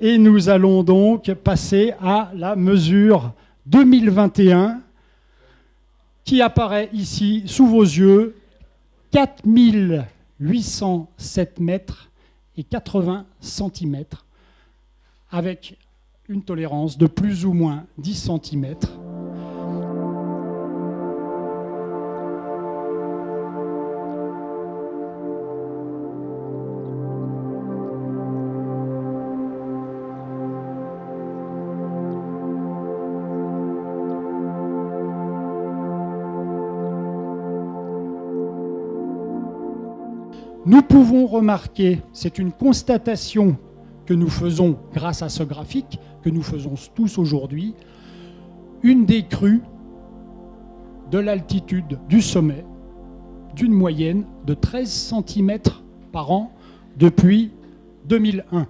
Et nous allons donc passer à la mesure 2021 qui apparaît ici sous vos yeux, 4807 mètres et 80 centimètres, avec une tolérance de plus ou moins 10 centimètres. Nous pouvons remarquer, c'est une constatation que nous faisons grâce à ce graphique, que nous faisons tous aujourd'hui, une décrue de l'altitude du sommet d'une moyenne de 13 cm par an depuis 2001.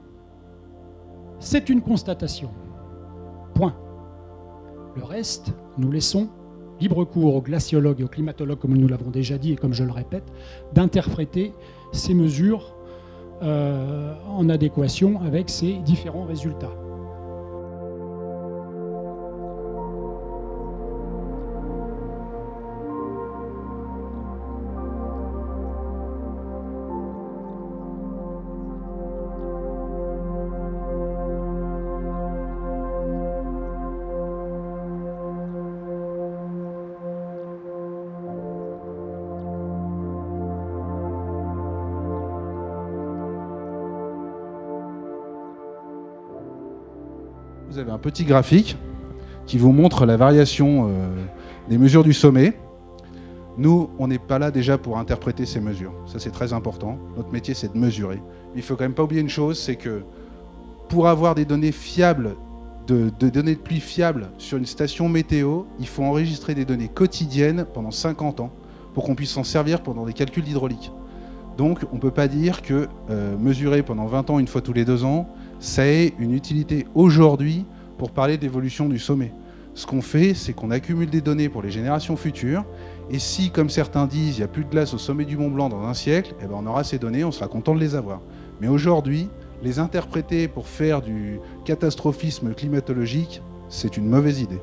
C'est une constatation. Point. Le reste, nous laissons libre cours aux glaciologues et aux climatologues, comme nous l'avons déjà dit et comme je le répète, d'interpréter ces mesures en adéquation avec ces différents résultats. Vous avez un petit graphique qui vous montre la variation des mesures du sommet. Nous, on n'est pas là déjà pour interpréter ces mesures. Ça, c'est très important. Notre métier, c'est de mesurer. Il ne faut quand même pas oublier une chose, c'est que pour avoir des données fiables, de données de pluie fiables sur une station météo, il faut enregistrer des données quotidiennes pendant 50 ans pour qu'on puisse s'en servir pendant des calculs d'hydraulique. Donc, on ne peut pas dire que mesurer pendant 20 ans, une fois tous les 2 ans, ça ait une utilité aujourd'hui pour parler d'évolution du sommet. Ce qu'on fait, c'est qu'on accumule des données pour les générations futures, et si, comme certains disent, il n'y a plus de glace au sommet du Mont Blanc dans un siècle, eh ben on aura ces données, on sera content de les avoir. Mais aujourd'hui, les interpréter pour faire du catastrophisme climatologique, c'est une mauvaise idée.